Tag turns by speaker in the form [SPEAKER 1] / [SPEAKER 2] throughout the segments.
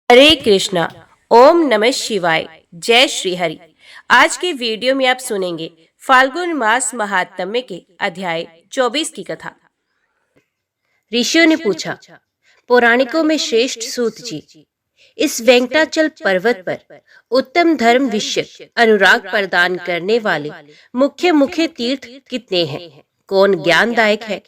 [SPEAKER 1] हरे कृष्णा। ओम नमः शिवाय। जय श्री हरि। आज के वीडियो में आप सुनेंगे फाल्गुन मास महात्म्य के अध्याय 24 की कथा। ऋषियों ने पूछा, पौराणिकों में श्रेष्ठ सूत जी, इस वेंकटाचल पर्वत पर उत्तम धर्म विषय अनुराग प्रदान करने वाले मुख्य मुख्य तीर्थ कितने हैं? कौन ज्ञानदायक है,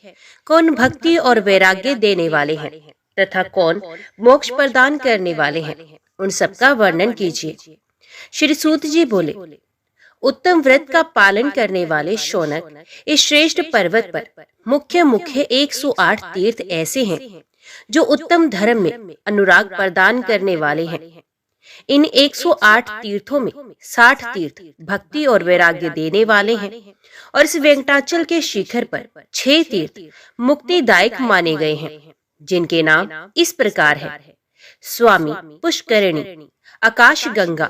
[SPEAKER 1] कौन भक्ति और वैराग्य देने वाले हैं तथा कौन मोक्ष प्रदान करने वाले हैं? उन सबका वर्णन कीजिए। श्री सूत जी बोले, उत्तम व्रत का पालन करने वाले शौनक, इस श्रेष्ठ पर्वत पर मुख्य मुख्य 108 तीर्थ ऐसे हैं जो उत्तम धर्म में अनुराग प्रदान करने वाले हैं। इन 108 तीर्थों में 60 तीर्थ भक्ति और वैराग्य देने वाले हैं और इस वेंकटाचल के शिखर पर 6 तीर्थ मुक्तिदायक माने गए हैं, जिनके नाम इस प्रकार है: स्वामी पुष्करिणी, आकाश गंगा,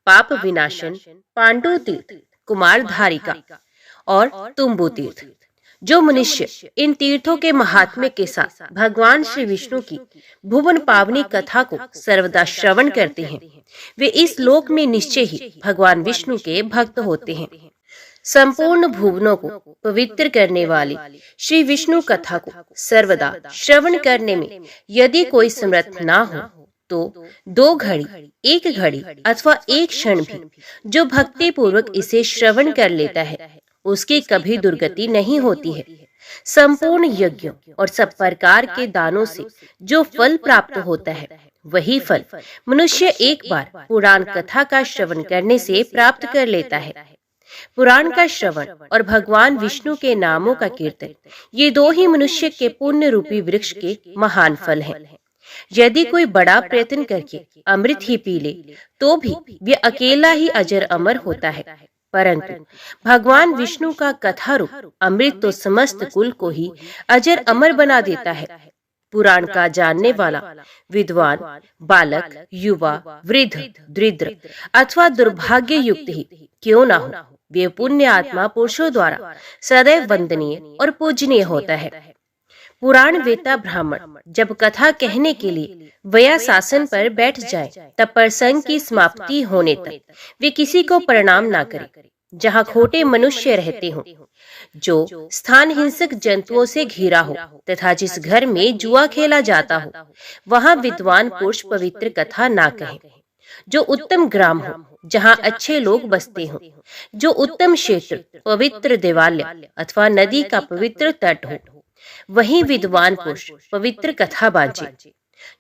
[SPEAKER 1] पाप विनाशन, पांडु तीर्थ, कुमार धारिका और तुम्बु तीर्थ। जो मनुष्य इन तीर्थों के महात्म्य के साथ भगवान श्री विष्णु की भुवन पावनी कथा को सर्वदा श्रवण करते हैं, वे इस लोक में निश्चय ही भगवान विष्णु के भक्त होते हैं। संपूर्ण भुवनों को पवित्र करने वाली श्री विष्णु कथा को सर्वदा श्रवण करने में यदि कोई समर्थ ना हो तो 2 घड़ी, 1 घड़ी अथवा 1 क्षण भी जो भक्ति पूर्वक इसे श्रवण कर लेता है, उसकी कभी दुर्गति नहीं होती है। संपूर्ण यज्ञों और सब प्रकार के दानों से जो फल प्राप्त होता है, वही फल मनुष्य एक बार पुराण कथा का श्रवण करने से प्राप्त कर लेता है। पुराण का श्रवण और भगवान विष्णु के नामों का कीर्तन, ये 2 ही मनुष्य के पुण्य रूपी वृक्ष के महान फल हैं। यदि कोई बड़ा प्रयत्न करके अमृत ही पी ले तो भी वे अकेला ही अजर अमर होता है, परंतु भगवान विष्णु का कथा रूप अमृत तो समस्त कुल को ही अजर अमर बना देता है। पुराण का जानने वाला विद्वान बालक, युवा, वृद्ध, दरिद्र अथवा दुर्भाग्य युक्त ही क्यों ना हो, वे पुण्य आत्मा पुरुषों द्वारा सदैव वंदनीय और पूजनीय होता है। पुराण वेता ब्राह्मण जब कथा कहने के लिए व्यासासन पर बैठ जाए, तब प्रसंग की समाप्ति होने तक वे किसी को प्रणाम ना करें। जहाँ खोटे मनुष्य रहते हों, जो स्थान हिंसक जंतुओं से घिरा हो तथा जिस घर में जुआ खेला जाता हो, वहाँ विद्वान पुरुष पवित्र कथा ना कहें। जो उत्तम ग्राम हो, जहाँ अच्छे लोग बसते हों, जो उत्तम क्षेत्र, पवित्र देवालय अथवा नदी का पवित्र तट हो, वहीं विद्वान पुरुष पवित्र कथा बांचे।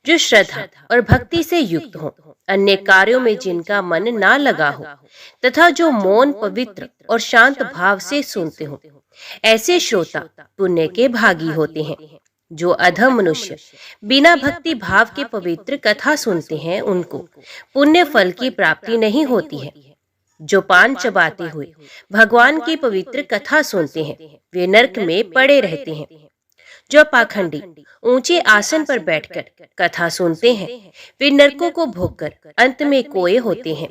[SPEAKER 1] जो श्रद्धा और भक्ति से युक्त हो, अन्य कार्यों में जिनका मन ना लगा हो तथा जो मौन, पवित्र और शांत भाव से सुनते हो, ऐसे श्रोता पुण्य के भागी होते हैं। जो अधम मनुष्य बिना भक्ति भाव के पवित्र कथा सुनते हैं, उनको पुण्य फल की प्राप्ति नहीं होती है। जो पान चबाते हुए भगवान की पवित्र कथा सुनते हैं, वे नरक में पड़े रहते हैं। जो पाखंडी ऊंचे आसन पर बैठकर कथा सुनते हैं, वे नरकों को भोगकर अंत में कोए होते हैं।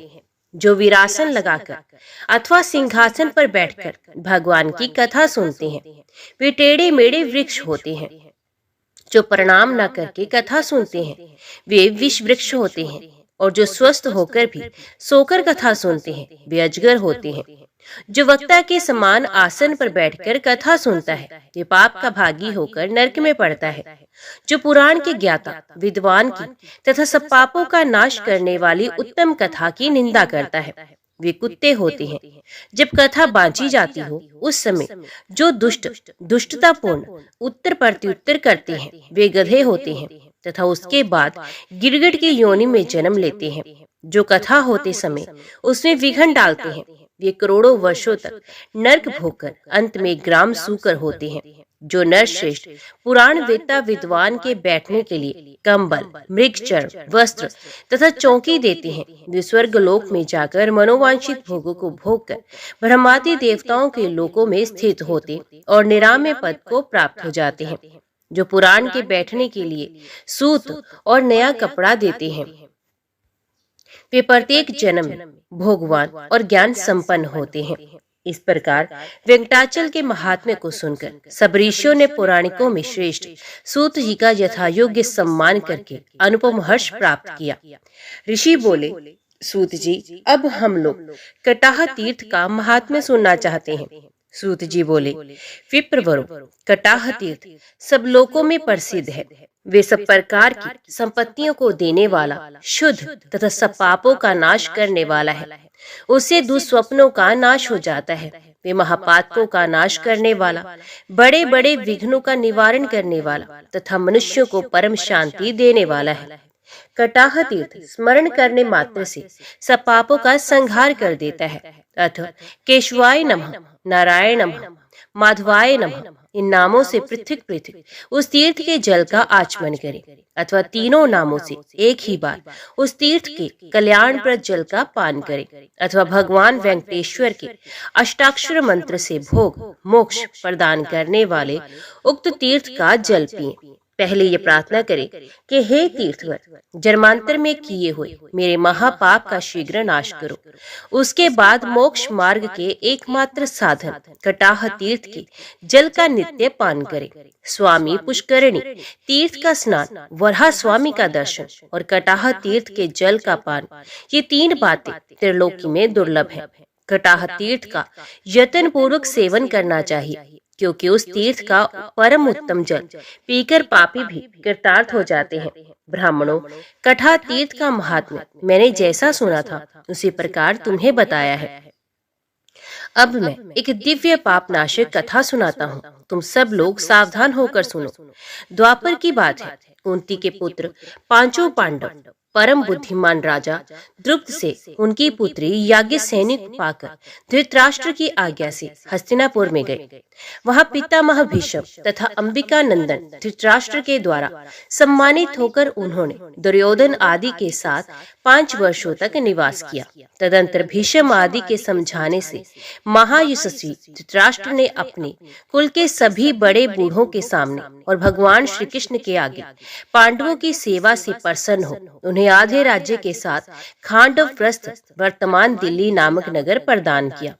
[SPEAKER 1] जो वीरासन लगाकर अथवा सिंहासन पर बैठकर भगवान की कथा सुनते हैं, वे टेढ़े मेढ़े वृक्ष होते हैं। जो प्रणाम न करके कथा सुनते हैं, वे विष वृक्ष होते हैं। और जो स्वस्थ होकर भी सोकर कथा सुनते हैं, वे अजगर होते हैं। जो वक्ता के समान आसन पर बैठकर कथा सुनता है, वे पाप का भागी होकर नरक में पड़ता है। जो पुराण के ज्ञाता, विद्वान की तथा सब पापों का नाश करने वाली उत्तम कथा की निंदा करता है, वे कुत्ते होते हैं। जब कथा बांची जाती हो, उस समय जो दुष्ट, दुष्टतापूर्ण उत्तर प्रत्युत्तर करते हैं, वे गधे होते हैं तथा उसके बाद गिरगिट की योनि में जन्म लेते हैं। जो कथा होते समय उसमें विघ्न डालते हैं, वे करोड़ों वर्षों तक नरक भोगकर अंत में ग्राम सूकर होते हैं। जो नर श्रेष्ठ पुराण वेता विद्वान के बैठने के लिए कंबल, मृगचर्म, वस्त्र तथा चौकी देते हैं, वे स्वर्ग लोक में जाकर मनोवांछित भोगों को भोगकर ब्रह्मादि देवताओं के लोकों में स्थित होते और निरामय पद को प्राप्त हो जाते हैं। जो पुराण के बैठने के लिए सूत और नया कपड़ा देते हैं, वे प्रत्येक जन्म में भोगवान और ज्ञान संपन्न होते हैं। इस प्रकार वेंकटाचल के महात्म्य को सुनकर सब ऋषियों ने पौराणिकों में श्रेष्ठ सूत जी का यथायोग्य सम्मान करके अनुपम हर्ष प्राप्त किया। ऋषि बोले, सूत जी, अब हम लोग कटाह तीर्थ का महात्म्य सुनना चाहते हैं। सूत जी बोले, विप्रवरो, कटाह तीर्थ सब लोकों में प्रसिद्ध है। वे सब प्रकार की संपत्तियों को देने वाला, शुद्ध तथा सब पापों का नाश करने वाला है। उससे दुस्वप्नों का नाश हो जाता है। वे महापातकों का नाश करने वाला, बड़े बड़े विघ्नों का निवारण करने वाला तथा मनुष्यों को परम शांति देने वाला है। कटाह तीर्थ स्मरण करने मात्र से सब पापों का संहार कर देता है। अतः केशवाय नमः, नारायण नमः, माधवाय नमः इन नामों से पृथक पृथक उस तीर्थ के जल का आचमन करें, अथवा तीनों नामों से एक ही बार उस तीर्थ के कल्याणप्रद जल का पान करें, अथवा भगवान वेंकटेश्वर के अष्टाक्षर मंत्र से भोग मोक्ष प्रदान करने वाले उक्त तीर्थ का जल पिएं। पहले ये प्रार्थना करें कि हे तीर्थवर, जन्मांतर में किए हुए मेरे महापाप का शीघ्र नाश करो। उसके बाद मोक्ष मार्ग के एकमात्र साधन कटाह तीर्थ के जल का नित्य पान करें। स्वामी पुष्करणी तीर्थ का स्नान, वराह स्वामी का दर्शन और कटाह तीर्थ के जल का पान, ये तीन बातें त्रिलोकी में दुर्लभ है। कटाह तीर्थ का यत्न पूर्वक सेवन करना चाहिए, क्योंकि उस तीर्थ का परम उत्तम जल पीकर पापी भी कृतार्थ हो जाते हैं। ब्राह्मणों, कटाह तीर्थ का महात्म्य मैंने जैसा सुना था उसी प्रकार तुम्हें बताया है। अब मैं एक दिव्य पाप नाशक कथा सुनाता हूँ। तुम सब लोग सावधान होकर सुनो। द्वापर की बात है। कुंती के पुत्र पांचों पांडव परम बुद्धिमान राजा द्रुपद से उनकी पुत्री याज्ञसेनी पाकर धृतराष्ट्र की आज्ञा से हस्तिनापुर में गए। वहां पितामह भीष्म तथा अंबिका नंदन धृतराष्ट्र के द्वारा सम्मानित होकर उन्होंने दुर्योधन आदि के साथ 5 वर्षों तक निवास किया। तदंतर भीष्म आदि के समझाने से महायशस्वी धृतराष्ट्र ने अपने कुल के सभी बड़े बूढ़ों के सामने और भगवान श्री कृष्ण के आगे पांडवों की सेवा से प्रसन्न हो उन्हें आधे राज्य के साथ खांडवप्रस्थ वर्तमान दिल्ली नामक नगर प्रदान किया।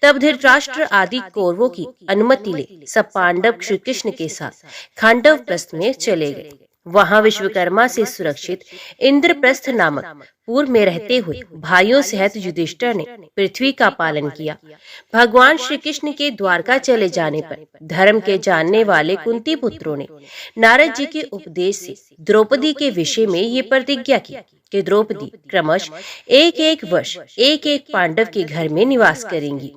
[SPEAKER 1] तब धृतराष्ट्र आदि कौरवों की अनुमति ले सब पांडव श्री कृष्ण के साथ खांडवप्रस्थ में चले गए। वहां विश्वकर्मा से सुरक्षित इंद्रप्रस्थ नामक पूर्व में रहते हुए भाइयों सहित युधिष्ठिर ने पृथ्वी का पालन किया। भगवान श्री कृष्ण के द्वारका चले जाने पर धर्म के जानने वाले कुंती पुत्रों ने नारद जी के उपदेश से द्रौपदी के विषय में ये प्रतिज्ञा की कि द्रौपदी क्रमश एक वर्ष एक पांडव के घर में निवास करेंगी।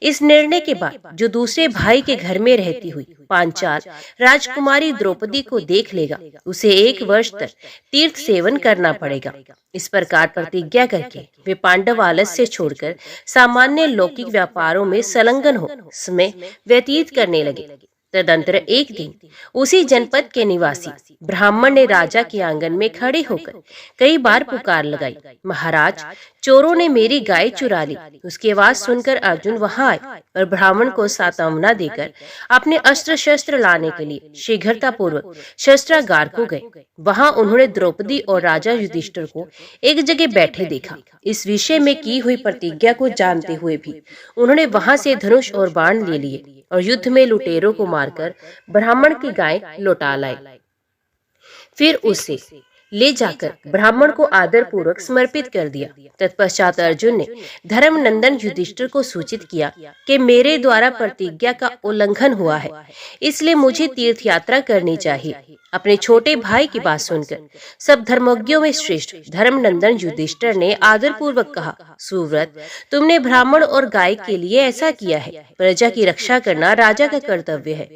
[SPEAKER 1] इस निर्णय के बाद जो दूसरे भाई के घर में रहती हुई पांचाल राजकुमारी द्रौपदी को देख लेगा, उसे 1 वर्ष तक तीर्थ सेवन करना पड़ेगा। इस प्रकार प्रतिज्ञा करके वे पांडव आलस्य छोड़कर सामान्य लौकिक व्यापारों में संलग्न हो समय व्यतीत करने लगे। तदंतर एक दिन उसी जनपद के निवासी ब्राह्मण ने राजा के आंगन में खड़े होकर कई बार पुकार लगाई, महाराज, चोरों ने मेरी गाय चुरा ली। उसकी आवाज सुनकर अर्जुन वहां आए और ब्राह्मण को सांत्वना देकर अपने अस्त्र शस्त्र लाने के लिए शीघ्रता पूर्वक शस्त्रागार को गए। वहां उन्होंने द्रौपदी और राजा युधिष्ठिर को एक जगह बैठे देखा। इस विषय में की हुई प्रतिज्ञा को जानते हुए भी उन्होंने वहां से धनुष और बाण ले लिए और युद्ध में लुटेरों को मारकर ब्राह्मण की गाय लौटा लाए। फिर उसे ले जाकर ब्राह्मण को आदर पूर्वक समर्पित कर दिया। तत्पश्चात अर्जुन ने धर्मनंदन युधिष्ठिर को सूचित किया कि मेरे द्वारा प्रतिज्ञा का उल्लंघन हुआ है, इसलिए मुझे तीर्थ यात्रा करनी चाहिए। अपने छोटे भाई की बात सुनकर सब धर्मज्ञों में श्रेष्ठ धर्मनंदन युधिष्ठिर ने आदर पूर्वक कहा, सुव्रत, तुमने ब्राह्मण और गाय के लिए ऐसा किया है। प्रजा की रक्षा करना राजा का कर्तव्य है।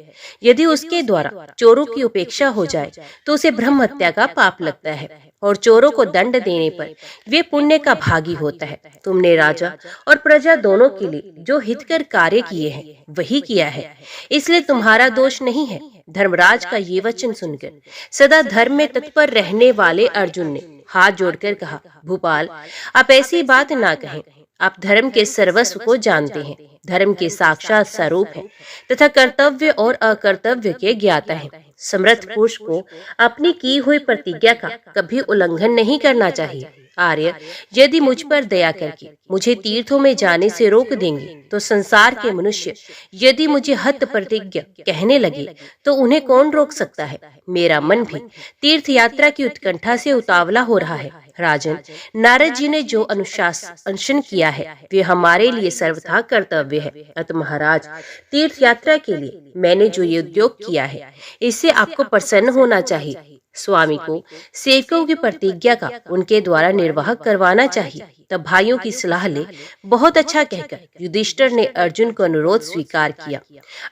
[SPEAKER 1] यदि उसके द्वारा चोरों की उपेक्षा हो जाए तो उसे ब्रह्म हत्या का पाप लगता है और चोरों को दंड देने पर वे पुण्य का भागी होता है। तुमने राजा और प्रजा दोनों के लिए जो हितकर कार्य किए हैं वही किया है, इसलिए तुम्हारा दोष नहीं है। धर्मराज का ये वचन सुनकर सदा धर्म में तत्पर रहने वाले अर्जुन ने हाथ जोड़कर कहा, भूपाल, आप ऐसी बात ना कहें। आप धर्म के सर्वस्व को जानते हैं, धर्म के साक्षात स्वरूप हैं तथा कर्तव्य और अकर्तव्य के ज्ञाता हैं। समर्थ पुरुष को अपनी की हुई प्रतिज्ञा का कभी उल्लंघन नहीं करना चाहिए। आर्य, यदि मुझ पर दया करके मुझे तीर्थों में जाने से रोक देंगे तो संसार के मनुष्य यदि मुझे हत प्रतिज्ञ कहने लगे तो उन्हें कौन रोक सकता है। मेरा मन भी तीर्थ यात्रा की उत्कंठा से उतावला हो रहा है। राजन, नारद जी ने जो अनुशासन किया है वे हमारे लिए सर्वथा कर्तव्य है। अतः महाराज, तीर्थ यात्रा के लिए मैंने जो ये उद्योग किया है इससे आपको प्रसन्न होना चाहिए। स्वामी को सेवकों की प्रतिज्ञा का उनके द्वारा निर्वाह करवाना चाहिए। तब भाइयों की सलाह ले बहुत अच्छा कहकर युधिष्ठिर ने अर्जुन को अनुरोध स्वीकार किया।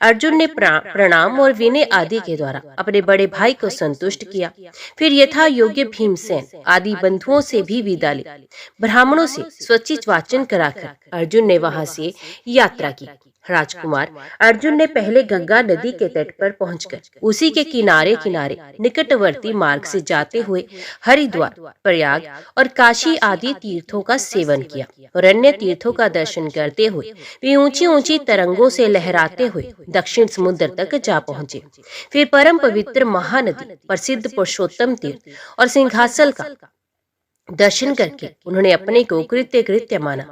[SPEAKER 1] अर्जुन ने प्रणाम और विनय आदि के द्वारा अपने बड़े भाई को संतुष्ट किया। फिर यथा योग्य भीमसेन आदि बंधुओं से भी विदा ली। ब्राह्मणों से स्वचित वाचन कराकर अर्जुन ने वहां से यात्रा की। राजकुमार, अर्जुन ने पहले गंगा नदी के तट पर पहुंचकर उसी के किनारे किनारे निकटवर्ती मार्ग से जाते हुए हरिद्वार, प्रयाग और काशी आदि तीर्थों का सेवन किया और अन्य तीर्थों का दर्शन करते हुए वे ऊंची ऊंची तरंगों से लहराते हुए दक्षिण समुद्र तक जा पहुंचे। फिर परम पवित्र महानदी, प्रसिद्ध पुरुषोत्तम तीर्थ और सिंहासल का दर्शन करके उन्होंने अपने को कृत्य माना।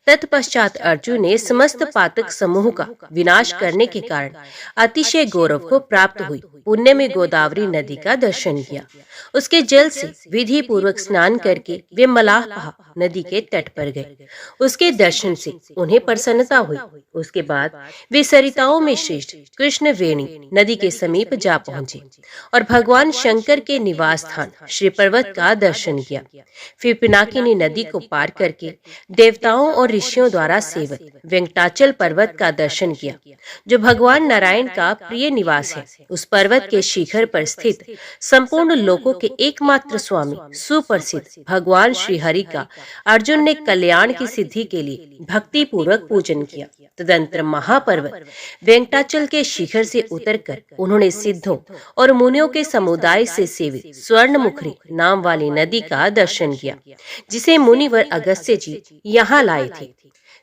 [SPEAKER 1] तत्पश्चात अर्जुन ने समस्त पातक समूह का विनाश करने के कारण अतिशय गौरव को प्राप्त हुई पुण्य में गोदावरी नदी का दर्शन किया। उसके जल से विधि पूर्वक स्नान करके वे मलाह नदी के तट पर गए। उसके दर्शन से उन्हें प्रसन्नता हुई। उसके बाद वे सरिताओं में श्रेष्ठ कृष्ण वेणी नदी के समीप जा पहुंचे और भगवान शंकर के निवास स्थान श्री पर्वत का दर्शन किया। फिर पिनाकिनी नदी को पार करके देवताओं और ऋषियों द्वारा सेवित वेंकटाचल पर्वत का दर्शन किया, जो भगवान नारायण का प्रिय निवास है। उस पर्वत के शिखर पर स्थित संपूर्ण लोकों के एकमात्र स्वामी सुप्रसिद्ध भगवान श्री हरि का अर्जुन ने कल्याण की सिद्धि के लिए भक्ति पूर्वक पूजन किया। तदंतर महापर्वत वेंकटाचल के शिखर से उतरकर उन्होंने सिद्धों और मुनियों के समुदाय से सेवित स्वर्णमुखरी नाम वाली नदी का दर्शन किया, जिसे मुनिवर अगस्त्य जी यहाँ लाए थे।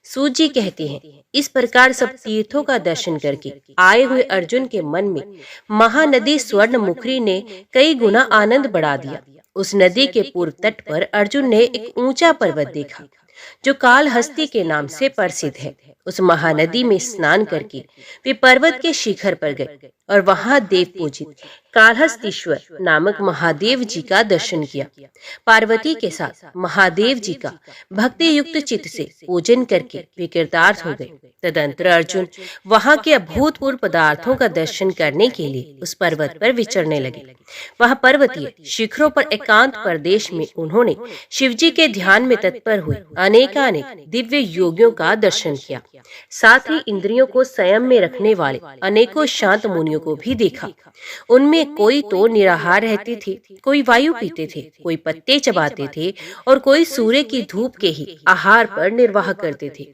[SPEAKER 1] सूत जी कहते हैं, इस प्रकार सब तीर्थों का दर्शन करके आए हुए अर्जुन के मन में महानदी स्वर्णमुखरी ने कई गुना आनंद बढ़ा दिया। उस नदी के पूर्व तट पर अर्जुन ने एक ऊंचा पर्वत देखा, जो कालहस्ती के नाम से प्रसिद्ध है। उस महानदी में स्नान करके वे पर्वत के शिखर पर गए और वहां देव पूजित कालहस्तीश्वर नामक महादेव जी का दर्शन किया। पार्वती के साथ महादेव जी का भक्ति युक्त चित्त से पूजन करके वे कृतार्थ हो गए। तदंतर अर्जुन वहां के अभूतपूर्व पदार्थों का दर्शन करने के लिए उस पर्वत पर विचरने लगे। वह पर्वतीय शिखरों पर एकांत प्रदेश में उन्होंने शिवजी के ध्यान में तत्पर हुए अनेकानेक दिव्य योगियों का दर्शन किया। साथ ही इंद्रियों को संयम में रखने वाले अनेकों शांत मुनियों को भी देखा। उनमें कोई तो निराहार रहते थे, कोई वायु पीते थे, कोई पत्ते चबाते थे और कोई सूर्य की धूप के ही आहार पर निर्वाह करते थे।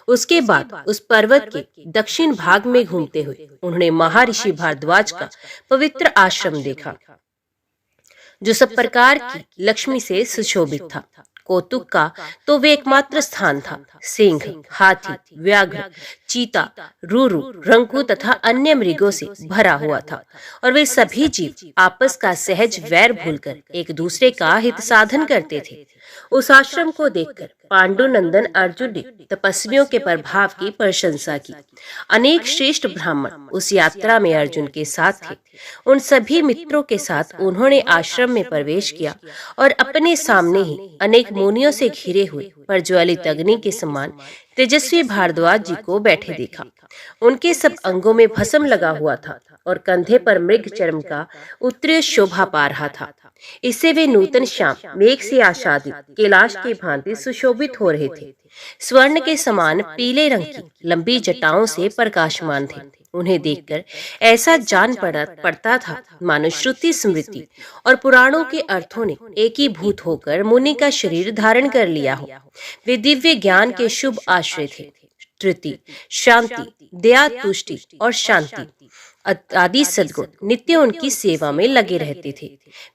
[SPEAKER 1] उसके बाद उस पर्वत के दक्षिण भाग में घूमते हुए उन्होंने महर्षि भारद्वाज का पवित्र आश्रम देखा, जो सब प्रकार की लक्ष्मी से सुशोभित था। कौतुक का तो वे एकमात्र स्थान था। सिंह, हाथी, व्याघ्र, चीता, रूरू, रंकू तथा अन्य मृगों से भरा हुआ था और वे सभी जीव आपस का सहज वैर भूलकर एक दूसरे का हित साधन करते थे। उस आश्रम को देखकर पांडुनंदन अर्जुन ने तपस्वियों के प्रभाव की प्रशंसा की। अनेक श्रेष्ठ ब्राह्मण उस यात्रा में अर्जुन के साथ थे। उन सभी मित्रों के साथ उन्होंने आश्रम में प्रवेश किया और अपने सामने ही अनेक मुनियों से घिरे हुए प्रज्वलित अग्नि के समान तेजस्वी भारद्वाज जी को बैठे देखा। उनके सब अंगों में भस्म लगा हुआ था और कंधे पर मृग चर्म का उत्तरीय शोभा पा रहा था। इससे वे नूतन श्याम मेघ से आच्छादित कैलाश की भांति सुशोभित हो रहे थे। स्वर्ण के समान पीले रंग की लंबी जटाओं से प्रकाशमान थे। उन्हें देखकर ऐसा जान पड़ता था मानो श्रुति स्मृति और पुराणों के अर्थों ने एकीभूत होकर मुनि का शरीर धारण कर लिया हो। वे दिव्य ज्ञान के शुभ आश्रय थे। धृति, शांति, दया, तुष्टि और शांति आदि सद्गुण नित्य उनकी सेवा में लगे रहते थे।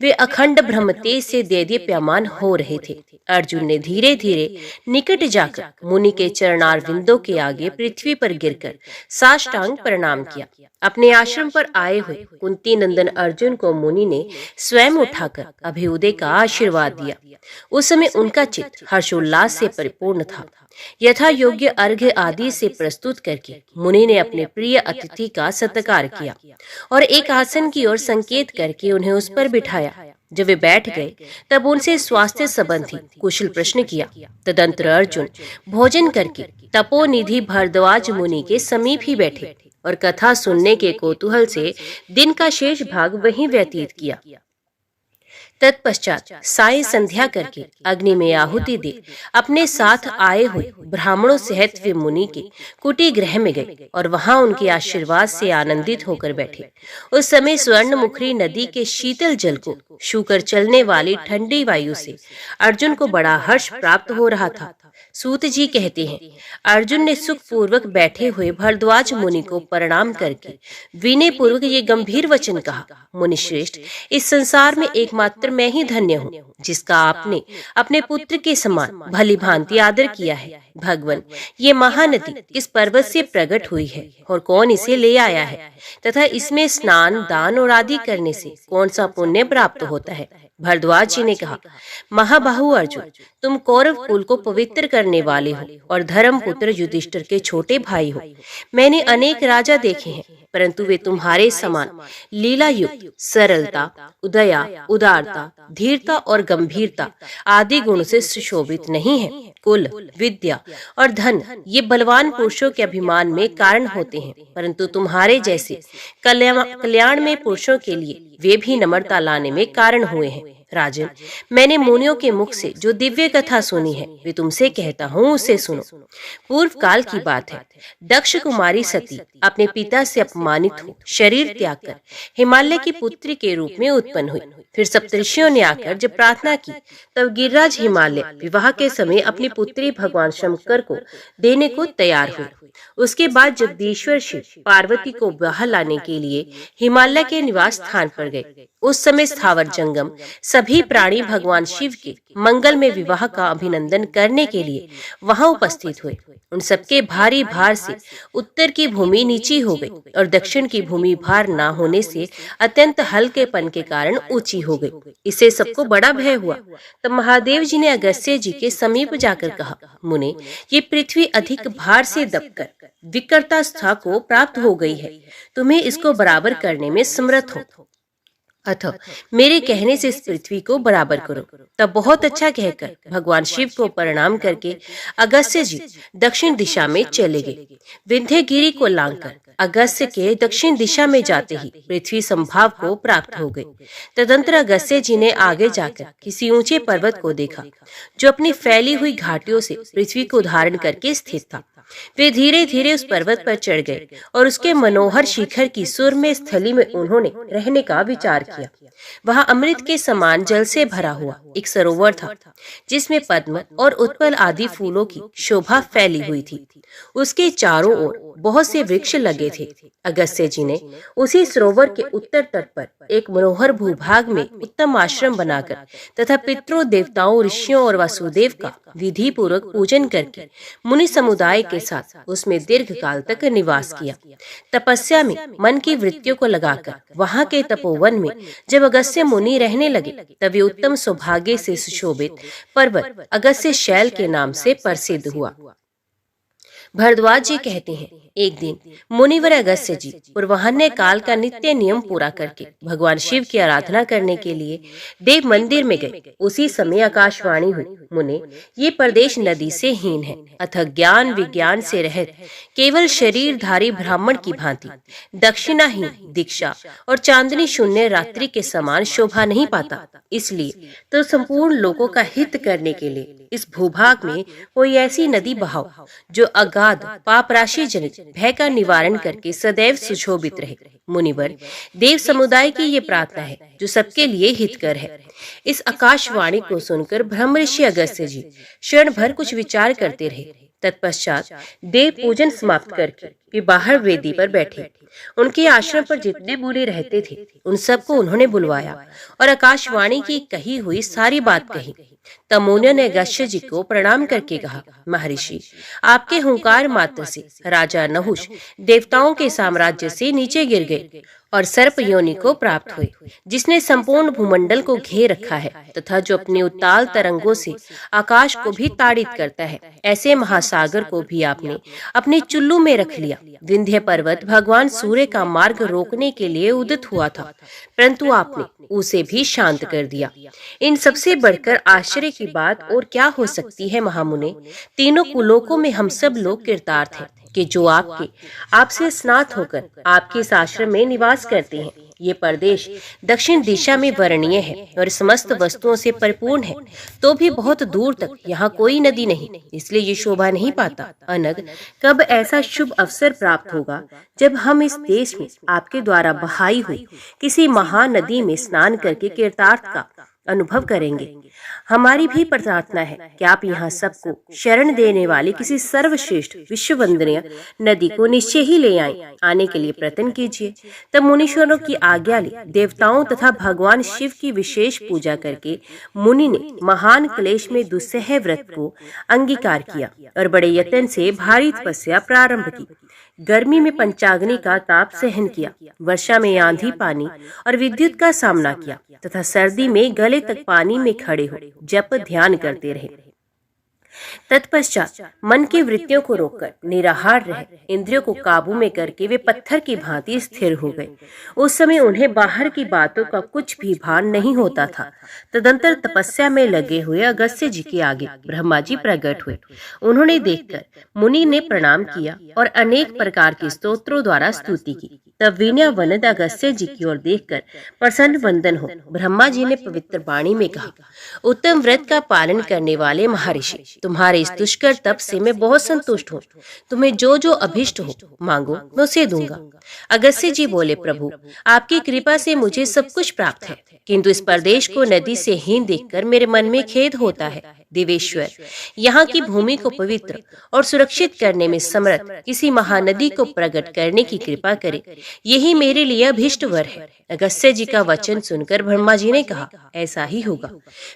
[SPEAKER 1] वे अखंड ब्रह्म तेज से देदीप्यमान हो रहे थे। अर्जुन ने धीरे धीरे निकट जाकर मुनि के चरणारविंदों के आगे पृथ्वी पर गिरकर साष्टांग प्रणाम किया अपने आश्रम पर आए हुए कुंती नंदन अर्जुन को मुनि ने स्वयं उठाकर अभ्युदय का आशीर्वाद दिया। उस समय उनका चित्त हर्षोल्लास से परिपूर्ण था। यथा योग्य अर्घ्य आदि से प्रस्तुत करके मुनि ने अपने प्रिय अतिथि का सत्कार किया और एक आसन की ओर संकेत करके उन्हें उस पर बिठाया। जब वे बैठ गए तब उनसे स्वास्थ्य संबंधी कुशल प्रश्न किया। तदंतर अर्जुन भोजन करके तपोनिधि भरद्वाज मुनि के समीप ही बैठे और कथा सुनने के कौतूहल से दिन का शेष भाग वहीं व्यतीत किया। तत्पश्चात साय संध्या करके अग्नि में आहुति दे अपने साथ आए हुए ब्राह्मणों सहित वे मुनि के कुटी गृह में गए और वहां उनके आशीर्वाद से आनंदित होकर बैठे। उस समय स्वर्ण मुखरी नदी के शीतल जल को छूकर चलने वाली ठंडी वायु से अर्जुन को बड़ा हर्ष प्राप्त हो रहा था। सूत जी कहते हैं, अर्जुन ने सुख पूर्वक बैठे हुए भरद्वाज मुनि को प्रणाम करके विनय पूर्वक ये गंभीर वचन कहा, मुनिश्रेष्ठ, इस संसार में एकमात्र मैं ही धन्य हूँ जिसका आपने अपने पुत्र के समान भली भांति आदर किया है। भगवान, ये महानदी किस पर्वत से प्रकट हुई है और कौन इसे ले आया है तथा इसमें स्नान दान और आदि करने से कौन सा पुण्य प्राप्त होता है। भरद्वाज जी ने कहा, महाबाहु अर्जुन, तुम कौरव कुल को पवित्र करने वाले हो और धर्म पुत्र युधिष्ठिर के छोटे भाई हो। मैंने अनेक राजा देखे हैं परंतु वे तुम्हारे समान लीला युक्त सरलता, उदया, उदारता, धीरता और गंभीरता आदि गुणों से सुशोभित नहीं है। कुल, विद्या और धन ये बलवान पुरुषों के अभिमान में कारण होते हैं परंतु तुम्हारे जैसे कल्याण में पुरुषों के लिए वे भी नम्रता लाने में कारण हुए हैं। राजन, मैंने मुनियों के मुख से जो दिव्य कथा सुनी है वे तुमसे कहता हूँ, उसे सुनो। पूर्व काल की बात है। दक्ष कुमारी सती अपने पिता से अपमानित हो शरीर त्याग कर हिमालय की पुत्री के रूप में उत्पन्न हुई। फिर सप्तऋषियों ने आकर जब प्रार्थना की तब गिरिराज हिमालय विवाह के समय अपनी पुत्री भगवान शंकर को देने को तैयार हुए। उसके बाद जगदीश्वर शिव पार्वती को ब्याह लाने के लिए हिमालय के निवास स्थान पर गए। उस समय स्थावर जंगम सभी प्राणी भगवान शिव के मंगल में विवाह का अभिनंदन करने के लिए वहां उपस्थित हुए। उन सबके भारी भार से उत्तर की भूमि नीची हो गई और दक्षिण की भूमि भार न होने से अत्यंत हल्केपन के कारण ऊंची हो गई। इससे सबको बड़ा भय हुआ। तब महादेव जी ने अगस्त्य जी के समीप जाकर कहा, मुने, ये पृथ्वी अधिक भार से दबकर विकटतावस्था को प्राप्त हो गई है। तुम्हें इसको बराबर करने में समर्थ हो, अतः मेरे कहने से इस पृथ्वी को बराबर करो। तब बहुत अच्छा कहकर भगवान शिव को प्रणाम करके अगस्त्य जी दक्षिण दिशा में चले गए। विंध्यगिरि को लांघकर अगस्त्य के दक्षिण दिशा में जाते ही पृथ्वी संभाव को प्राप्त हो गई। तदंतर अगस्त्य जी ने आगे जाकर किसी ऊंचे पर्वत को देखा जो अपनी फैली हुई घाटियों से पृथ्वी को धारण करके स्थित था। वे धीरे धीरे उस पर्वत पर चढ़ गए और उसके मनोहर शिखर की सुरम्य स्थली में उन्होंने रहने का विचार किया। वहां अमृत के समान जल से भरा हुआ एक सरोवर था जिसमें पद्म और उत्पल आदि फूलों की शोभा फैली हुई थी। उसके चारों ओर बहुत से वृक्ष लगे थे। अगस्त्य जी ने उसी सरोवर के उत्तर तट पर एक मनोहर भूभाग में उत्तम आश्रम बनाकर तथा पितरों, देवताओं, ऋषियों और वासुदेव का विधि पूर्वक पूजन करके मुनि समुदाय के साथ उसमें दीर्घ काल तक निवास किया। तपस्या में मन की वृत्तियों को लगाकर वहां के तपोवन में जब अगस्त्य मुनि रहने लगे तब वे उत्तम सौभाग्य से सुशोभित पर्वत अगस्त्य शैल के नाम से प्रसिद्ध हुआ। भरद्वाज जी कहते हैं, एक दिन मुनिवर अगस्त्य जी पूर्वाह्न काल का नित्य नियम पूरा करके भगवान शिव की आराधना करने के लिए देव मंदिर में गए। उसी समय आकाशवाणी हुई, मुने, ये प्रदेश नदी से हीन है, अतः ज्ञान विज्ञान से रहित केवल शरीरधारी ब्राह्मण की भांति दक्षिणाहीन दीक्षा और चांदनी शून्य रात्रि के समान शोभा नहीं पाता। इसलिए तो संपूर्ण लोगों का हित करने के लिए इस भूभाग में कोई ऐसी नदी बहाओ जो अगाध पाप राशि जनित भय का निवारण करके सदैव सुशोभित रहे। मुनिवर, देव समुदाय की ये प्रार्थना है जो सबके लिए हितकर है। इस आकाशवाणी को सुनकर ब्रह्म ऋषि अगस्त्य जी क्षण भर कुछ विचार करते रहे। तत्पश्चात देव पूजन समाप्त करके वे बाहर वेदी पर बैठे। उनके आश्रम पर जितने मुनि रहते थे उन सबको उन्होंने बुलवाया और आकाशवाणी की कही हुई सारी बात कही। तब मुनियों ने अगस्त्य जी को प्रणाम करके कहा, महर्षि, आपके हुंकार मात्र से राजा नहुष देवताओं के साम्राज्य से नीचे गिर गए और सर्प योनि को प्राप्त हुए, जिसने संपूर्ण भूमंडल को घेर रखा है तथा जो अपने उताल तरंगों से आकाश को भी ताड़ित करता है। ऐसे महासागर को भी आपने अपने चुल्लू में रख लिया। विंध्य पर्वत भगवान सूर्य का मार्ग रोकने के लिए उदित हुआ था, परंतु आपने उसे भी शांत कर दिया। इन सबसे बढ़कर आश्चर्य की बात और क्या हो सकती है महामुने? तीनों कुलोकों में हम सब लोग कृतार्थ हैं कि जो आपसे स्नात होकर आपके इस आश्रम में निवास करते हैं। ये प्रदेश दक्षिण दिशा में वर्णीय है और समस्त वस्तुओं से परिपूर्ण है, तो भी बहुत दूर तक यहाँ कोई नदी नहीं, इसलिए ये शोभा नहीं पाता। अनग कब ऐसा शुभ अवसर प्राप्त होगा जब हम इस देश में आपके द्वारा बहाई हुई किसी महानदी में स्नान करके कृतार्थ का अनुभव करेंगे। हमारी भी प्रार्थना है कि आप यहाँ सबको शरण देने वाली किसी सर्वश्रेष्ठ विश्व वंदनीय नदी को निश्चय ही ले आने के लिए प्रयत्न कीजिए। तब मुनीश्वरों की आज्ञा ली देवताओं तथा भगवान शिव की विशेष पूजा करके मुनि ने महान क्लेश में दुस्सह व्रत को अंगीकार किया और बड़े यत्न से भारी तपस्या प्रारंभ की। गर्मी में पंचाग्नि का ताप सहन किया, वर्षा में आंधी पानी और विद्युत का सामना किया तथा सर्दी में गले तक पानी में खड़े हो जप ध्यान करते रहे। तत्पश्चात मन की वृत्तियों को रोककर निराहार रहे इंद्रियों को काबू में करके वे पत्थर की भांति स्थिर हो गए। उस समय उन्हें बाहर की बातों का कुछ भी भान नहीं होता था। तदंतर तपस्या में लगे हुए अगस्त्य जी के आगे ब्रह्मा जी प्रकट हुए। उन्होंने देखकर मुनि ने प्रणाम किया और अनेक प्रकार के स्तोत्रों द्वारा स्तुति की। तब विनयावनद अगस्त्य जी की ओर देखकर प्रसन्न वंदन हो ब्रह्मा जी ने पवित्र वाणी में कहा, उत्तम व्रत का पालन करने वाले महर्षि, तुम्हारे इस दुष्कर तप से मैं बहुत संतुष्ट हूँ। तुम्हें जो जो अभिष्ट हो मांगो, मैं उसे दूंगा। अगस्त्य जी बोले, प्रभु, आपकी कृपा से मुझे सब कुछ प्राप्त है, किंतु इस प्रदेश को नदी से हीन देखकर मेरे मन में खेद होता है। देवेश्वर, यहाँ की भूमि को पवित्र और सुरक्षित करने में समर्थ किसी महानदी को प्रकट करने की कृपा करे, यही मेरे लिए अभिष्ट वर है। अगस्त्य जी का वचन सुनकर ब्रह्मा जी ने कहा, ऐसा ही होगा।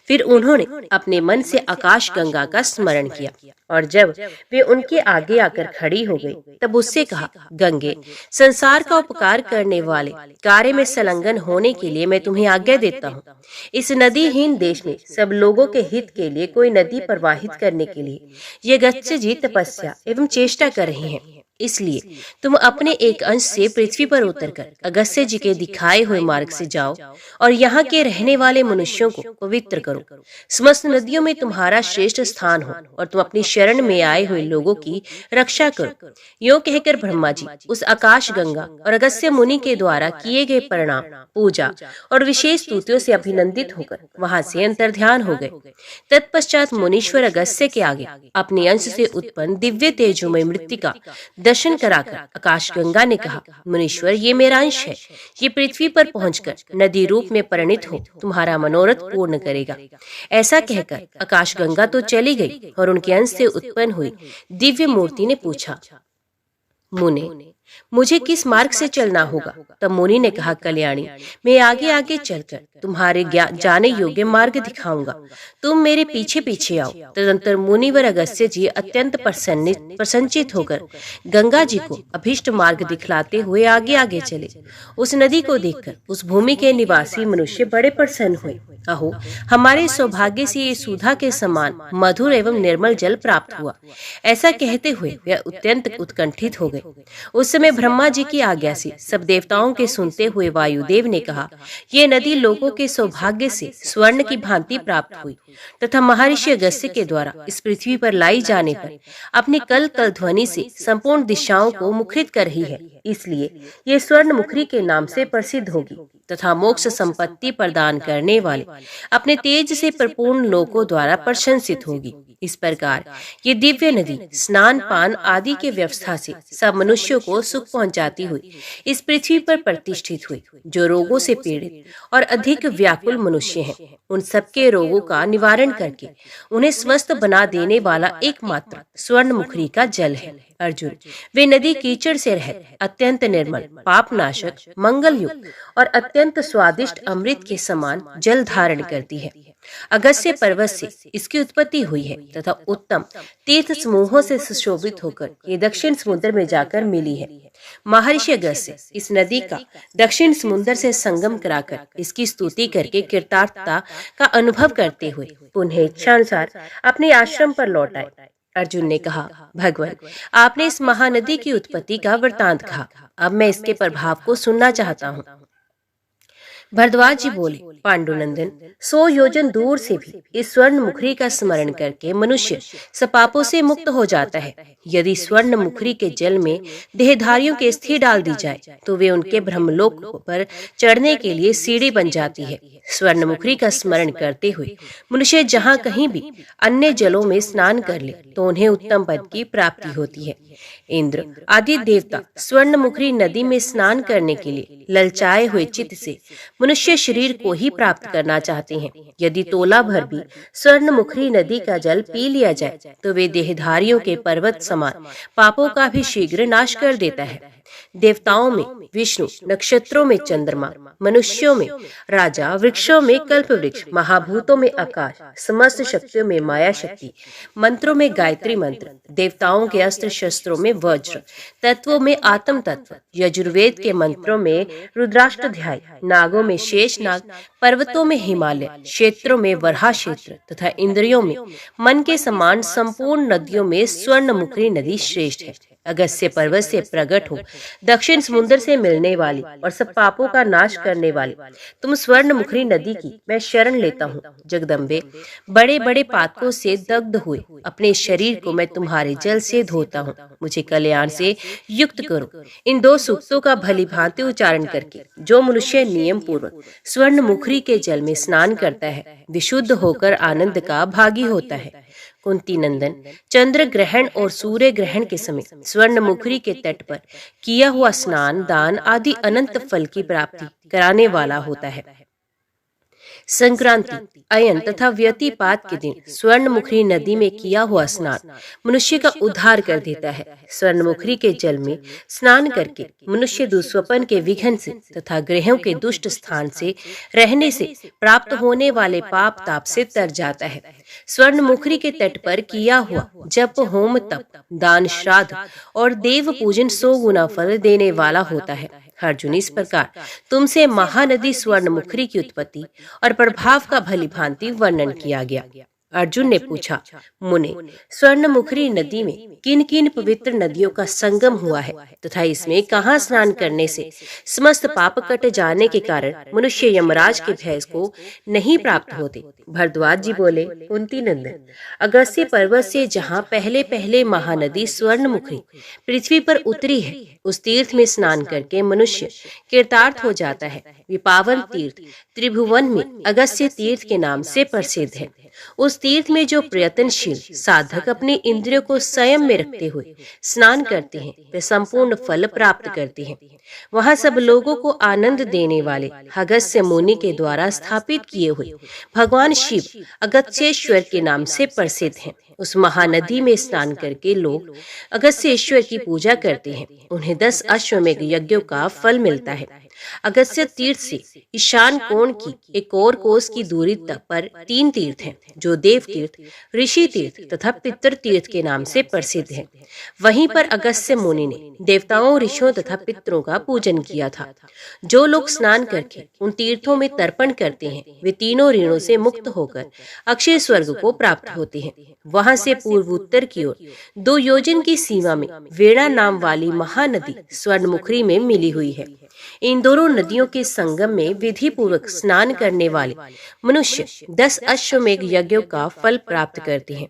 [SPEAKER 1] फिर उन्होंने अपने मन से आकाश गंगा का स्मरण किया और जब वे उनके आगे आकर खड़ी हो गई तब उससे कहा, गंगे, संसार का उपकार करने वाले कार्य में संलग्न होने के लिए मैं तुम्हें आज्ञा देता हूँ। इस नदीहीन देश में सब लोगों के हित के लिए कोई नदी प्रवाहित करने के लिए ये अगस्त्य जी तपस्या एवं चेष्टा कर रहे हैं। इसलिए तुम अपने एक अंश से पृथ्वी पर उतरकर अगस्त्य जी के दिखाए हुए मार्ग से जाओ और यहाँ के रहने वाले मनुष्यों को पवित्र करो। समस्त नदियों में तुम्हारा श्रेष्ठ स्थान हो और तुम अपनी शरण में आए हुए लोगों की रक्षा करो। यूं कहकर ब्रह्मा जी उस आकाश गंगा और अगस्त्य मुनि के द्वारा किए गए प्रणाम, पूजा और विशेष स्तुतियों से अभिनंदित होकर वहां से अंतर्ध्यान हो गए। तत्पश्चात मुनीश्वर अगस्त्य के आगे अपने अंश से उत्पन्न दिव्य तेजोमय मृत्तिका दर्शन कराकर आकाशगंगा ने कहा, मुनीश्वर, ये मेरा अंश है, ये पृथ्वी पर पहुंचकर नदी रूप में परिणित हो तुम्हारा मनोरथ पूर्ण करेगा। ऐसा कहकर आकाशगंगा तो चली गई और उनके अंश से उत्पन्न हुई दिव्य मूर्ति ने पूछा, मुने, मुझे किस मार्ग से चलना होगा? तब मुनि ने कहा, कल्याणी, मैं आगे आगे चलकर तुम्हारे जाने योग्य मार्ग दिखाऊंगा, तुम मेरे पीछे पीछे आओ। तदंतर मुनिवर अगस्त्य जी अत्यंत प्रसन्नचित होकर गंगा जी को अभिष्ट मार्ग दिखलाते हुए आगे आगे चले। उस नदी को देखकर उस भूमि के निवासी मनुष्य बड़े प्रसन्न हुए। अहो, हमारे सौभाग्य से ये सुधा के समान मधुर एवं निर्मल जल प्राप्त हुआ। ऐसा कहते हुए वे अत्यंत उत्कंठित हो गए। उस समय ब्रह्मा जी की आज्ञा से सब देवताओं के सुनते हुए वायुदेव ने कहा, ये नदी लोगों के सौभाग्य से स्वर्ण की भांति प्राप्त हुई तथा महर्षि अगस्त्य के द्वारा इस पृथ्वी पर लाई जाने पर अपनी कल कल ध्वनि से संपूर्ण दिशाओं को मुखरित कर रही है। इसलिए ये स्वर्ण मुखरी के नाम से प्रसिद्ध होगी तथा मोक्ष संपत्ति प्रदान करने वाले अपने तेज से परिपूर्ण लोकों द्वारा प्रशंसित होगी। इस प्रकार ये दिव्य नदी स्नान पान आदि के व्यवस्था से सब मनुष्यों को सुख पहुंचाती हुई इस पृथ्वी पर प्रतिष्ठित हुई। जो रोगों से पीड़ित और अधिक व्याकुल मनुष्य हैं, उन सबके रोगों का निवारण करके उन्हें स्वस्थ बना देने वाला एकमात्र स्वर्ण मुखरी का जल है। अर्जुन, वे नदी कीचड़ से रहित, अत्यंत निर्मल, पाप नाशक, मंगल युक्त और अत्यंत स्वादिष्ट अमृत के समान जल धारण करती है। अगस्त्य पर्वत से इसकी उत्पत्ति हुई है तथा उत्तम तीर्थ समूहों से सुशोभित होकर ये दक्षिण समुद्र में जाकर मिली है। महर्षि अगस्त्य इस नदी का दक्षिण समुद्र से संगम कराकर इसकी स्तुति करके कृतार्थता का अनुभव करते हुए पुनः इच्छानुसार अपने आश्रम पर लौट आए। अर्जुन ने कहा, भगवान, आपने इस महानदी की उत्पत्ति का वृतांत कहा, अब मैं इसके प्रभाव को सुनना चाहता हूँ। भरद्वाज जी बोले, पांडुनंदन, 100 योजन दूर से भी इस स्वर्ण मुखरी का स्मरण करके मनुष्य सपापों से मुक्त हो जाता है। यदि स्वर्ण मुखरी के जल में देहधारियों के स्थिर डाल दी जाए तो वे उनके ब्रह्मलोक पर चढ़ने के लिए सीढ़ी बन जाती है। स्वर्ण मुखरी का स्मरण करते हुए मनुष्य जहाँ कहीं भी अन्य जलों में स्नान कर ले तो उन्हें उत्तम पद की प्राप्ति होती है। इंद्र आदि देवता स्वर्ण मुखरी नदी में स्नान करने के लिए ललचाए हुए चित्त से मनुष्य शरीर को ही प्राप्त करना चाहते हैं। यदि तोला भर भी स्वर्ण मुखरी नदी का जल पी लिया जाए तो वे देहधारियों के पर्वत समान पापों का भी शीघ्र नाश कर देता है। देवताओं में विष्णु, नक्षत्रों में चंद्रमा, मनुष्यों में राजा, वृक्षों में कल्प वृक्ष, महाभूतों में आकाश, समस्त शक्तियों में माया शक्ति, मंत्रों में गायत्री मंत्र, देवताओं के अस्त्र शस्त्रों में वज्र, तत्वों में आत्म तत्व, यजुर्वेद के मंत्रों में रुद्राष्टाध्याय, नागों में शेष नाग, पर्वतों में हिमालय, क्षेत्रों में वराह क्षेत्र तथा इंद्रियों में मन के समान संपूर्ण नदियों में स्वर्ण मुखरी नदी श्रेष्ठ है। अगस्त्य पर्वत से प्रकट हो दक्षिण समुद्र से मिलने वाली और सब पापों का नाश करने वाली तुम स्वर्ण मुखरी नदी की मैं शरण लेता हूँ। जगदम्बे, बड़े बड़े पातकों से दग्ध हुए अपने शरीर को मैं तुम्हारे जल से धोता हूँ। मुझे कल्याण से युक्त करो। इन 2 सूक्तों का भली भांति उच्चारण करके जो मनुष्य नियम पूर्वक स्वर्ण मुखरी के जल में स्नान करता है विशुद्ध होकर आनंद का भागी होता है। कुंती नंदन, चंद्र ग्रहण और सूर्य ग्रहण के समय स्वर्ण मुखरी के तट पर किया हुआ स्नान दान आदि अनंत फल की प्राप्ति कराने वाला होता है। संक्रांति, अयन तथा व्यतिपात के दिन स्वर्ण मुखरी नदी में किया हुआ स्नान मनुष्य का उद्धार कर देता है। स्वर्ण मुखरी के जल में स्नान करके मनुष्य दुस्वपन के विघ्न से तथा ग्रहों के दुष्ट स्थान से रहने से प्राप्त होने वाले पाप ताप से तर जाता है। स्वर्ण मुखरी के तट पर किया हुआ जप, होम, तप, दान, श्राद्ध और देव पूजन 100 गुना फल देने वाला होता है। अर्जुन, इस प्रकार तुमसे महानदी स्वर्ण मुखरी की उत्पत्ति और प्रभाव का भली भांति वर्णन किया गया। अर्जुन ने पूछा, मुने, स्वर्ण मुखरी नदी में किन किन पवित्र नदियों का संगम हुआ है तथा इसमें कहाँ स्नान करने से समस्त पाप कट जाने के कारण मनुष्य यमराज के भय को नहीं प्राप्त होते। भरद्वाज जी बोले, कुंती नंदन, अगस्त्य पर्वत से जहाँ पहले पहले महानदी स्वर्ण मुखरी पृथ्वी पर उतरी है उस तीर्थ में स्नान करके मनुष्य कृतार्थ हो जाता है। वे पावन तीर्थ त्रिभुवन में अगस्त्य तीर्थ के नाम से प्रसिद्ध है। उस तीर्थ में जो प्रयत्नशील साधक अपने इंद्रियों को संयम में रखते हुए स्नान करते हैं वे संपूर्ण फल प्राप्त करते हैं। वहाँ सब लोगों को आनंद देने वाले अगस्त्य मुनि के द्वारा स्थापित किए हुए भगवान शिव अगस्त्येश्वर के नाम से प्रसिद्ध हैं। उस महानदी में स्नान करके लोग अगस्त्येश्वर की पूजा करते हैं। उन्हें 10 अश्वमेध यज्ञों का फल मिलता है। अगस्त्य तीर्थ से ईशान कोण की एक और कोस की दूरी पर 3 तीर्थ हैं जो देव तीर्थ, ऋषि तीर्थ तथा पितर तीर्थ के नाम से प्रसिद्ध हैं। वहीं पर अगस्त्य मुनि ने देवताओं, ऋषियों तथा पितरों का पूजन किया था। जो लोग स्नान करके उन तीर्थों में तर्पण करते हैं वे तीनों ऋणों से मुक्त होकर अक्षय स्वर्ग को प्राप्त होते हैं। वहां से पूर्व उत्तर की ओर 2 योजन की सीमा में वेणा नाम वाली महानदी स्वर्ण मुखरी में मिली हुई है। इन दोनों नदियों के संगम में विधि पूर्वक स्नान करने वाले मनुष्य 10 अश्वमेघ यज्ञों का फल प्राप्त करते हैं।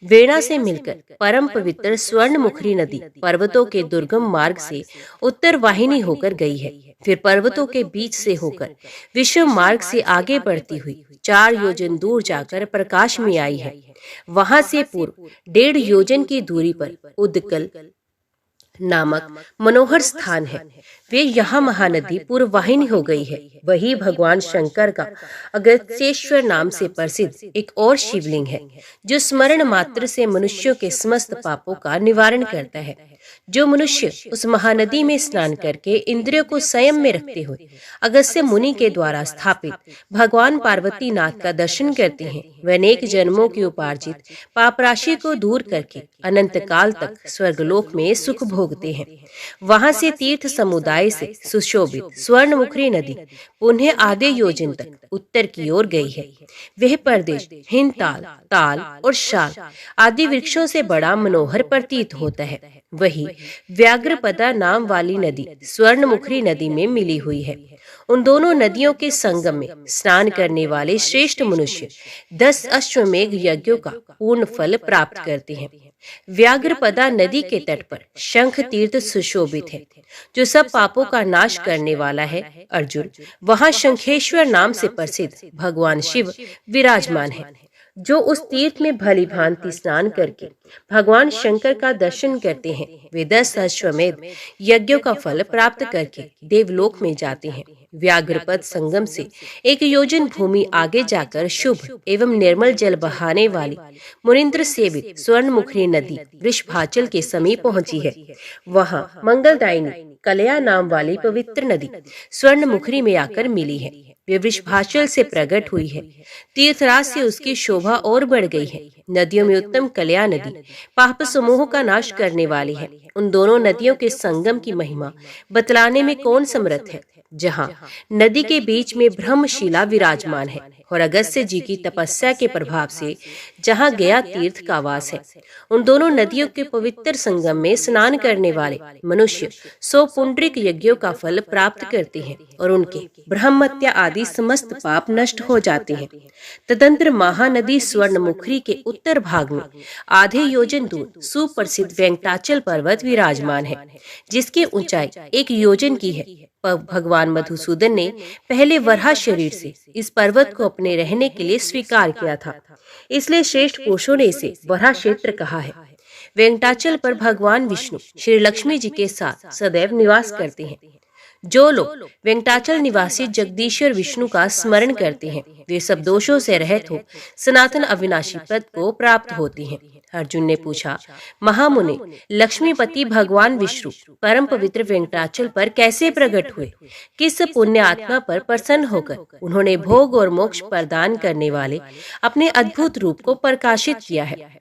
[SPEAKER 1] वेणा से मिलकर परम पवित्र स्वर्णमुखी नदी पर्वतों के दुर्गम मार्ग से उत्तर वाहिनी होकर गई है। फिर पर्वतों के बीच से होकर विश्व मार्ग से आगे बढ़ती हुई 4 योजन दूर जाकर प्रकाश में आई है। वहां से पूर्व 1.5 योजन की दूरी पर उद्कल नामक मनोहर स्थान है। वे यहाँ महानदी पूर्व वाहिनी हो गई है। वही भगवान शंकर का अगस्त्येश्वर नाम से प्रसिद्ध एक और शिवलिंग है, जो स्मरण मात्र से मनुष्यों के समस्त पापों का निवारण करता है। जो मनुष्य उस महानदी में स्नान करके इंद्रियों को संयम में रखते हुए अगस्त्य मुनि के द्वारा स्थापित भगवान पार्वती नाथ का दर्शन करते हैं, वे अनेक जन्मों की उपार्जित पाप राशि को दूर करके अनंत काल तक स्वर्गलोक में सुख भोगते हैं। वहां से तीर्थ समुदाय से सुशोभित स्वर्णमुखी नदी पुनः आधे योजन तक उत्तर की ओर गई है। वह प्रदेश हिंदताल, ताल और शाल आदि वृक्षों से बड़ा मनोहर प्रतीत होता है। वही व्याघ्रपदा नाम वाली नदी स्वर्णमुखी नदी में मिली हुई है। उन दोनों नदियों के संगम में स्नान करने वाले श्रेष्ठ मनुष्य 10 अश्वमेघ यज्ञों का पूर्ण फल प्राप्त करते हैं। व्याघ्रपदा नदी के तट पर शंख तीर्थ सुशोभित है, जो सब पापों का नाश करने वाला है। अर्जुन, वहां शंखेश्वर नाम से प्रसिद्ध भगवान शिव विराजमान है। जो उस तीर्थ में भली भांति स्नान करके भगवान शंकर का दर्शन करते हैं, वे 10 अश्वमेध यज्ञों का फल प्राप्त करके देवलोक में जाते हैं। व्याघ्रपद संगम से 1 योजन भूमि आगे जाकर शुभ एवं निर्मल जल बहाने वाली मुनिंद्र सेवित स्वर्णमुखी नदी वृषभाचल के समीप पहुंची है। वहां मंगलदायिनी कलया नाम वाली पवित्र नदी स्वर्णमुखी में आकर मिली है। वे वृषभाचल से प्रकट हुई है। तीर्थराज से उसकी शोभा और बढ़ गई है। नदियों में उत्तम कलया नदी पाप समूह का नाश करने वाली है। उन दोनों नदियों के संगम की महिमा बतलाने में कौन समर्थ है। जहाँ नदी के बीच में ब्रह्मशिला विराजमान है और अगस्त्य जी की तपस्या के प्रभाव से जहाँ गया तीर्थ का वास है। उन दोनों नदियों के पवित्र संगम में स्नान करने वाले मनुष्य 100 पुंडरिक यज्ञों का फल प्राप्त करते हैं और उनके ब्रह्मत्या आदि समस्त पाप नष्ट हो जाते हैं। तदंतर महानदी स्वर्णमुखी के उत्तर भाग में आधे योजन दूर सुप्रसिद्ध वेंकटाचल पर्वत विराजमान है, जिसकी ऊंचाई 1 योजन की है। भगवान मधुसूदन ने पहले वराह शरीर से इस पर्वत को अपने रहने के लिए स्वीकार किया था, इसलिए श्रेष्ठ पुरुषों ने इसे वराह क्षेत्र कहा है। वेंकटाचल पर भगवान विष्णु श्री लक्ष्मी जी के साथ सदैव निवास करते हैं। जो लोग वेंकटाचल निवासी जगदीश्वर विष्णु का स्मरण करते हैं, वे सब दोषों से रहित हो सनातन अविनाशी पद को प्राप्त होते हैं। अर्जुन ने पूछा, महामुनि, लक्ष्मीपति भगवान विष्णु परम पवित्र वेंकटाचल पर कैसे प्रकट हुए? किस पुण्य आत्मा पर प्रसन्न होकर उन्होंने भोग और मोक्ष प्रदान करने वाले अपने अद्भुत रूप को प्रकाशित किया है?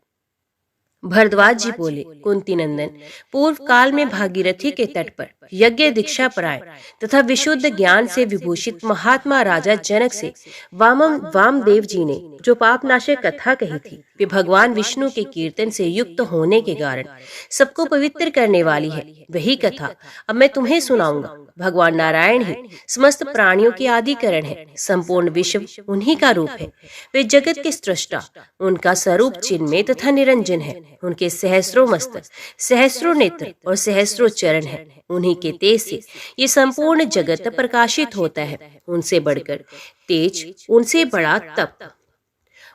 [SPEAKER 1] भरद्वाज जी बोले, कुंती नंदन, पूर्व काल में भागीरथी के तट पर यज्ञ दीक्षा परायण तथा विशुद्ध ज्ञान से विभूषित महात्मा राजा जनक से वामदेव जी ने जो पापनाशक कथा कही थी, वे भगवान विष्णु के कीर्तन से युक्त होने के कारण सबको पवित्र करने वाली है। वही कथा अब मैं तुम्हें सुनाऊंगा। भगवान नारायण ही समस्त प्राणियों के आदिकरण है। संपूर्ण विश्व उन्हीं का रूप है। वे जगत के सृष्टा, उनका स्वरूप चिन्मय तथा निरंजन है। उनके सहस्रों मस्तक, सहस्रों नेत्र और सहस्रों चरण है। उन्हीं के तेज से ये संपूर्ण जगत प्रकाशित होता है। उनसे बढ़कर तेज, उनसे बड़ा तप,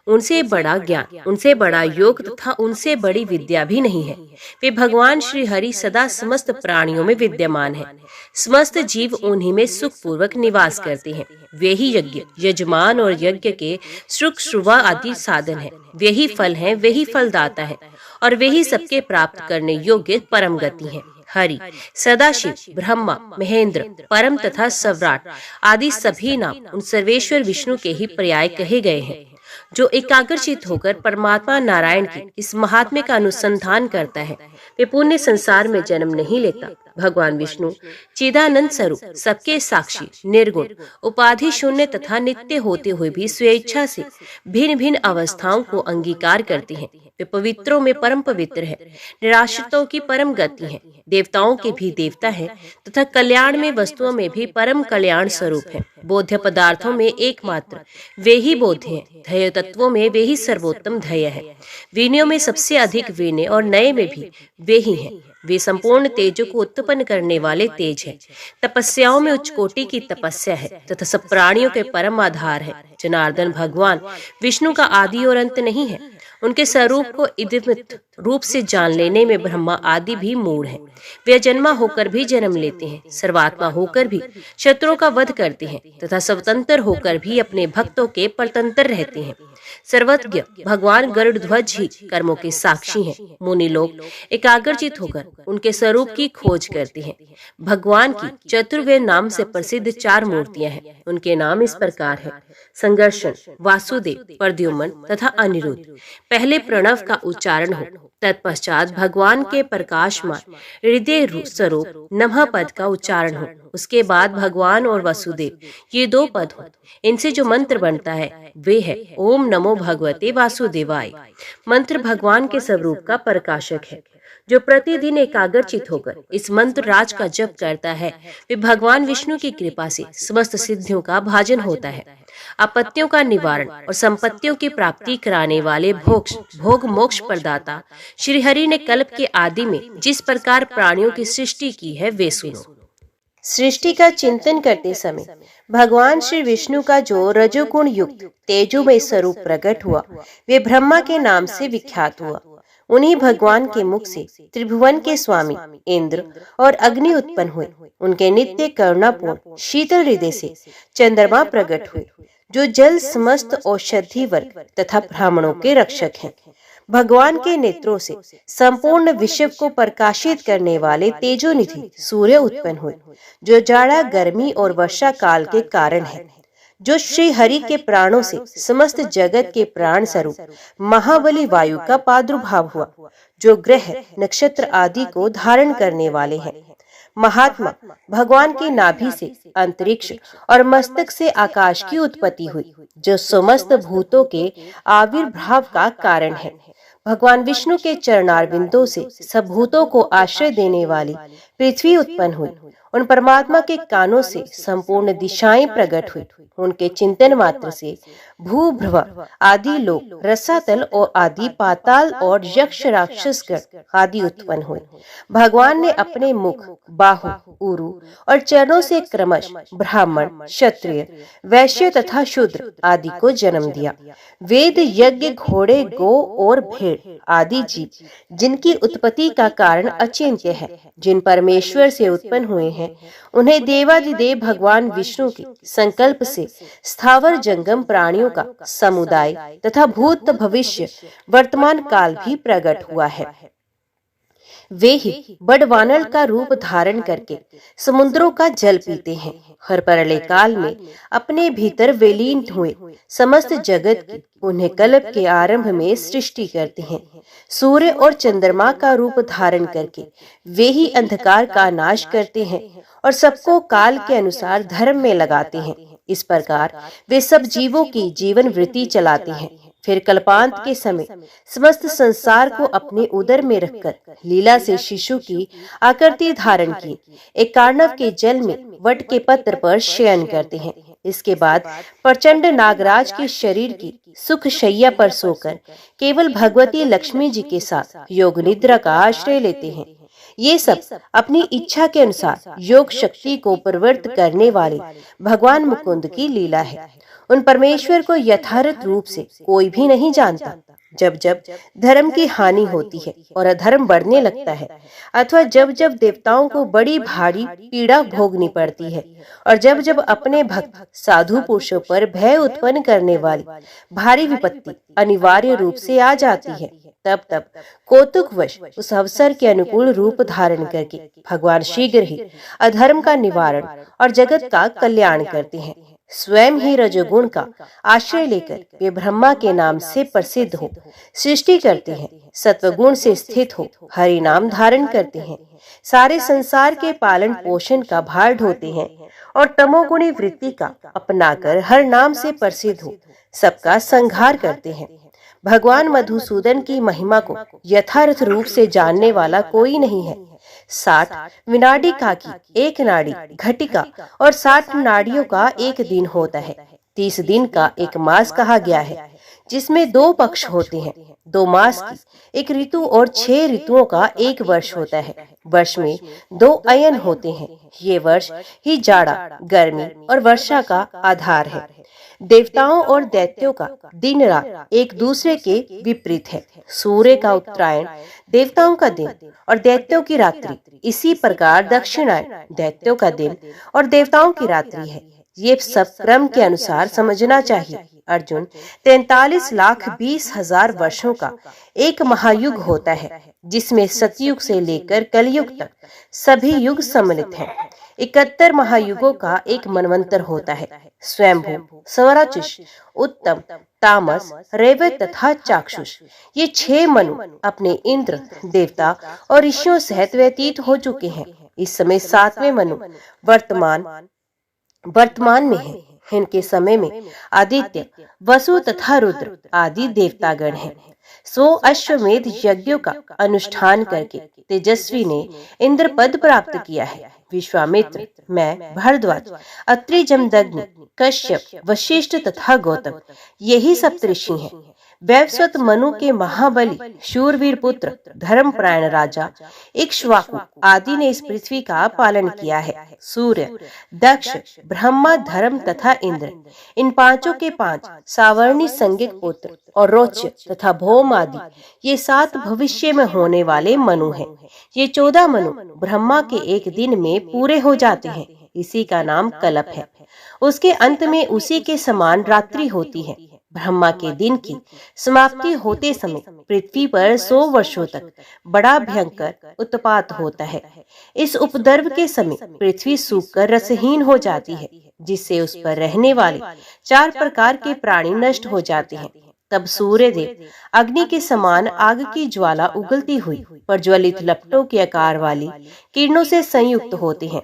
[SPEAKER 1] उनसे बड़ा ज्ञान, उनसे बड़ा योग तथा उनसे बड़ी विद्या भी नहीं है। वे भगवान श्री हरि सदा समस्त प्राणियों में विद्यमान है। समस्त जीव उन्हीं में सुख पूर्वक निवास करते हैं। वे ही यज्ञ, यजमान और यज्ञ के सुख शुभा आदि साधन है। वे ही फल हैं, वे ही फलदाता है और वे ही सबके प्राप्त करने योग्य परम गति है। हरि, सदाशिव, ब्रह्मा, महेंद्र, परम तथा सव्राट आदि सभी नाम उन सर्वेश्वर विष्णु के ही पर्याय कहे गए हैं। जो एकाग्रचित होकर परमात्मा नारायण की इस महात्म्य का अनुसंधान करता है, वे पुण्य संसार में जन्म नहीं लेता भगवान विष्णु चिदानंद स्वरूप, सबके साक्षी, निर्गुण, उपाधि शून्य तथा नित्य होते हुए भी स्वेच्छा से भिन्न भिन्न अवस्थाओं को अंगीकार करते हैं। वे पवित्रों में परम पवित्र है, निराश्रितों की परम गति है, देवताओं के भी देवता है तथा कल्याण में वस्तुओं में भी परम कल्याण स्वरूप है। बोध्य पदार्थों में एकमात्र वे ही बोध्य हैं, ध्येय तत्वों में वे ही सर्वोत्तम ध्येय है, विनयों में सबसे अधिक विनय और नए में भी वे ही हैं। वे संपूर्ण तेजों को उत्पन्न करने वाले तेज है, तपस्याओं में उच्च कोटि की तपस्या है तथा सब प्राणियों के परम आधार है। जनार्दन भगवान विष्णु का आदि और अंत नहीं है। उनके स्वरूप को इदमित रूप से जान लेने में ब्रह्मा आदि भी मूढ़ है। वे अजन्मा होकर भी जन्म लेते हैं, सर्वात्मा होकर भी शत्रुओं का वध करते हैं तथा स्वतंत्र होकर भी अपने भक्तों के परतंत्र रहते हैं। सर्वज्ञ भगवान गरुड़ध्वज ही कर्मों के साक्षी हैं। मुनि लोग एकाग्रचित होकर उनके स्वरूप की खोज करते हैं। भगवान की चतुर्वेद नाम से प्रसिद्ध 4 मूर्तियां हैं। उनके नाम इस प्रकार है: संघर्षण, वासुदेव, प्रद्युम्न तथा अनिरुद्ध। पहले प्रणव का उच्चारण हो, तत्पश्चात भगवान के प्रकाशमान हृदय स्वरूप नमः पद का उच्चारण हो, उसके बाद भगवान और वासुदेव ये 2 पद हो। इनसे जो मंत्र बनता है वे है ओम नमो भगवते वासुदेवाय। मंत्र भगवान के स्वरूप का प्रकाशक है। जो प्रतिदिन एकाग्रचित होकर इस मंत्र राज का जप करता है, वे भगवान विष्णु की कृपा से समस्त सिद्धियों का भाजन होता है। आपत्तियों का निवारण और संपत्तियों की प्राप्ति कराने वाले भोग मोक्ष प्रदाता श्री हरि ने कल्प के आदि में जिस प्रकार प्राणियों की सृष्टि की है वे सुनो। सृष्टि का चिंतन करते समय भगवान श्री विष्णु का जो रजोगुण युक्त तेजोमय स्वरूप प्रकट हुआ, वे ब्रह्मा के नाम से विख्यात हुआ। उन्हीं भगवान के मुख से त्रिभुवन के स्वामी इंद्र और अग्नि उत्पन्न हुए। उनके नित्य करुणापूर्ण शीतल हृदय से चंद्रमा प्रकट हुए, जो जल समस्त औषधि वर्ग तथा ब्राह्मणों के रक्षक हैं। भगवान के नेत्रों से संपूर्ण विश्व को प्रकाशित करने वाले तेजोनिधि सूर्य उत्पन्न हुए, जो जाड़ा, गर्मी और वर्षा काल के कारण है। जो श्री हरि के प्राणों से समस्त जगत के प्राण स्वरूप महाबली वायु का प्रादुर्भाव हुआ, जो ग्रह नक्षत्र आदि को धारण करने वाले हैं। महात्मा भगवान की नाभि से अंतरिक्ष और मस्तक से आकाश की उत्पत्ति हुई, जो समस्त भूतों के आविर्भाव का कारण है। भगवान विष्णु के चरणारविंदों से सब भूतों को आश्रय देने वाली पृथ्वी उत्पन्न हुई। उन परमात्मा के कानों से संपूर्ण दिशाएं प्रकट हुई। उनके चिंतन मात्र से भूभ्रव आदि लोग, रसातल और आदि पाताल और यक्ष राक्षसगण आदि उत्पन्न हुए। भगवान ने अपने मुख, बाहु, उरु और चरणों से क्रमश ब्राह्मण, क्षत्रिय, वैश्य तथा शूद्र आदि को जन्म दिया। वेद, यज्ञ, घोड़े, गो और भेड़ आदि जीव, जिनकी उत्पत्ति का कारण अचिंत्य है, जिन परमेश्वर से उत्पन्न हुए हैं, उन्हें देवादिदेव भगवान विष्णु के संकल्प से स्थावर जंगम प्राणियों का समुदाय तथा भूत, भविष्य, वर्तमान काल भी प्रकट हुआ है। वे ही बड़वानर का रूप धारण करके समुद्रों का जल पीते हैं। हर प्रलय काल में अपने भीतर विलीन हुए समस्त जगत की उन्हें कल्प के आरंभ में सृष्टि करते हैं। सूर्य और चंद्रमा का रूप धारण करके वे ही अंधकार का नाश करते हैं और सबको काल के अनुसार धर्म में लगाते हैं। इस प्रकार वे सब जीवों की जीवन वृत्ति चलाते हैं। फिर कल्पांत के समय समस्त संसार को अपने उदर में रखकर लीला से शिशु की आकृति धारण किए एक कार्णव के जल में वट के पत्र पर शयन करते हैं। इसके बाद प्रचंड नागराज के शरीर की सुख शैया पर सोकर केवल भगवती लक्ष्मी जी के साथ योग निद्रा का आश्रय लेते हैं। ये सब अपनी इच्छा के अनुसार योग शक्ति को प्रवृत्त करने वाले भगवान मुकुंद की लीला है। उन परमेश्वर को यथार्थ रूप से कोई भी नहीं जानता। जब जब धर्म की हानि होती है और अधर्म बढ़ने लगता है, अथवा जब जब देवताओं को बड़ी भारी पीड़ा भोगनी पड़ती है, और जब जब अपने भक्त साधु पुरुषों पर भय उत्पन्न करने वाली भारी विपत्ति अनिवार्य रूप से आ जाती है, तब तब कौतुकवश उस अवसर के अनुकूल रूप धारण करके भगवान शीघ्र ही अधर्म का निवारण और जगत का कल्याण करते हैं। स्वयं ही रजोगुण का आश्रय लेकर वे ब्रह्मा के नाम से प्रसिद्ध हो, सृष्टि करते हैं। सत्वगुण से स्थित हो, हरि नाम धारण करते हैं, सारे संसार के पालन पोषण का भार ढोते हैं और तमोगुणी वृत्ति का अपनाकर हर नाम से प्रसिद्ध हो, सबका संहार करते हैं। भगवान मधुसूदन की महिमा को यथार्थ रूप से जानने वाला कोई नहीं है। 60 विनाडिका की एक नाड़ी घटिका और 60 नाड़ियों का एक दिन होता है। 30 दिन का एक मास कहा गया है, जिसमें 2 पक्ष होते हैं। 2 मास की एक ऋतु और 6 ऋतुओं का एक वर्ष होता है। वर्ष में 2 अयन होते हैं। ये वर्ष ही जाड़ा, गर्मी और वर्षा का आधार है। देवताओं और दैत्यों का दिन रात एक दूसरे के विपरीत है। सूर्य का उत्तरायण देवताओं का दिन और दैत्यों की रात्रि, इसी प्रकार दक्षिणायन दैत्यों का दिन और देवताओं की रात्रि है। ये सब क्रम के अनुसार समझना चाहिए। अर्जुन, 43,20,000 वर्षों का एक महायुग होता है, जिसमें सतयुग से लेकर कलयुग तक सभी युग सम्मिलित हैं। 71 महायुगों का एक मनवंतर होता है। स्वयंभू, स्वराचिष, उत्तम, तामस, रैवत तथा चाक्षुष, ये 6 मनु अपने इंद्र, देवता और ऋषियों सहित व्यतीत हो चुके हैं। इस समय 7वें मनु वर्तमान में है। इनके समय में आदित्य, वसु तथा रुद्र आदि देवतागण हैं। 100 अश्वमेध यज्ञों का अनुष्ठान करके तेजस्वी ने इंद्र पद प्राप्त किया है। विश्वामित्र, मैं, भारद्वाज, अत्रि, जमदग्नि, कश्यप, वशिष्ठ तथा गौतम, यही सप्तऋषि हैं। वैवस्वत मनु के महाबली शूरवीर पुत्र धर्मपरायण राजा इक्ष्वाकु आदि ने इस पृथ्वी का पालन किया है। सूर्य, दक्ष, ब्रह्मा, धर्म तथा इंद्र, इन पांचों के 5 सावर्णी संज्ञक पुत्र और रोच्य तथा भौम आदि, ये 7 भविष्य में होने वाले मनु हैं। ये 14 मनु ब्रह्मा के एक दिन में पूरे हो जाते हैं। इसी का नाम कल्प है। उसके अंत में उसी के समान रात्रि होती है। ब्रह्मा के दिन की समाप्ति होते समय पृथ्वी पर 100 वर्षों तक बड़ा भयंकर उत्पात होता है। इस उपद्रव के समय पृथ्वी सूखकर रसहीन हो जाती है, जिससे उस पर रहने वाले 4 प्रकार के प्राणी नष्ट हो जाते हैं। तब सूर्य देव अग्नि के समान आग की ज्वाला उगलती हुई प्रज्वलित लपटों के आकार वाली किरणों से संयुक्त होते हैं।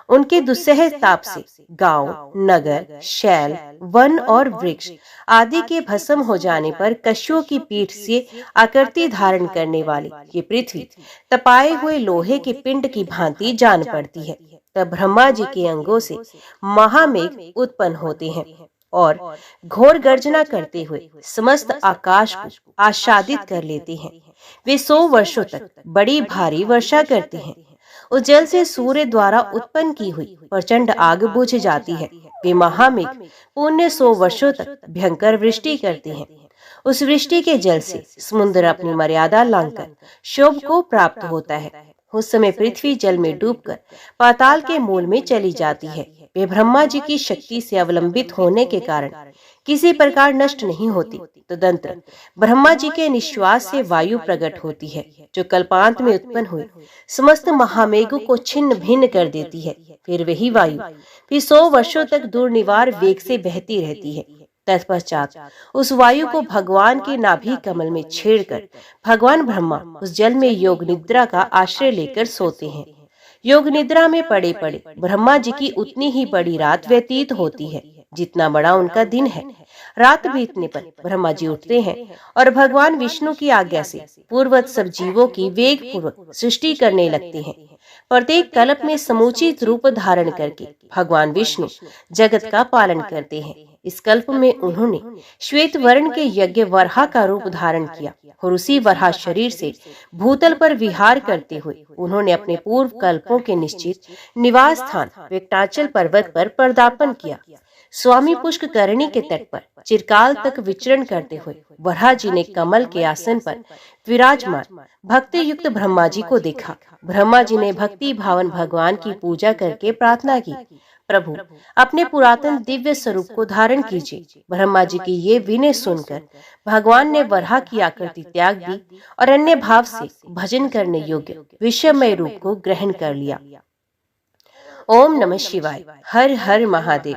[SPEAKER 1] उनके दुस्सह ताप से गांव, नगर, शैल, वन और वृक्ष आदि के भस्म हो जाने पर कशुओं की पीठ से आकृति धारण करने वाली ये पृथ्वी तपाए हुए लोहे के पिंड की भांति जान पड़ती है। तब ब्रह्मा जी के अंगों से महामेघ उत्पन्न होते हैं और घोर गर्जना करते हुए समस्त आकाश को आच्छादित कर लेते हैं। वे 100 वर्षों तक बड़ी भारी वर्षा करते हैं। उस जल से सूर्य द्वारा उत्पन्न की हुई प्रचंड आग बुझ जाती है। वे महामेघ पुण्य 100 वर्षों तक भयंकर वृष्टि करते हैं। उस वृष्टि के जल से समुद्र अपनी मर्यादा लांघकर क्षोभ को प्राप्त होता है। उस समय पृथ्वी जल में डूबकर पाताल के मूल में चली जाती है। वे ब्रह्मा जी की शक्ति से अवलंबित होने के कारण किसी प्रकार नष्ट नहीं होती। तदंतर ब्रह्मा जी के निश्वास से वायु प्रकट होती है, जो कल्पांत में उत्पन्न हुई समस्त महामेघों को छिन्न भिन्न कर देती है। फिर वही वायु फिर 100 वर्षों तक दुर्निवार वेग से बहती रहती है। तत्पश्चात उस वायु को भगवान के नाभि कमल में छेड़कर भगवान ब्रह्मा उस जल में योग निद्रा का आश्रय लेकर सोते हैं। योग निद्रा में पड़े पड़े ब्रह्मा जी की उतनी ही बड़ी रात व्यतीत होती है जितना बड़ा उनका दिन है। रात बीतने पर ब्रह्मा जी उठते हैं और भगवान विष्णु की आज्ञा से पूर्ववत सब जीवों की वेग पूर्वक सृष्टि करने लगते हैं। प्रत्येक कल्प में समुचित रूप धारण करके भगवान विष्णु जगत का पालन करते हैं। इस कल्प में उन्होंने श्वेत वर्ण के यज्ञ वराह का रूप धारण किया और उसी वराह शरीर से भूतल पर विहार करते हुए उन्होंने अपने पूर्व कल्पों के निश्चित निवास स्थान वेंकटाचल पर्वत पर पदार्पण किया। स्वामी पुष्करणी के तट पर चिरकाल तक विचरण करते हुए वराह जी ने कमल के आसन पर विराजमान भक्ति युक्त ब्रह्मा जी को देखा। ब्रह्मा जी ने भक्ति भावन भगवान की पूजा करके प्रार्थना की, प्रभु अपने पुरातन दिव्य स्वरूप को धारण कीजिए। ब्रह्मा जी की ये विनय सुनकर भगवान ने वराह की आकृति त्याग दी और अन्य भाव से भजन करने योग्य विषमय रूप को ग्रहण कर लिया। ओम नमः शिवाय। हर हर महादेव।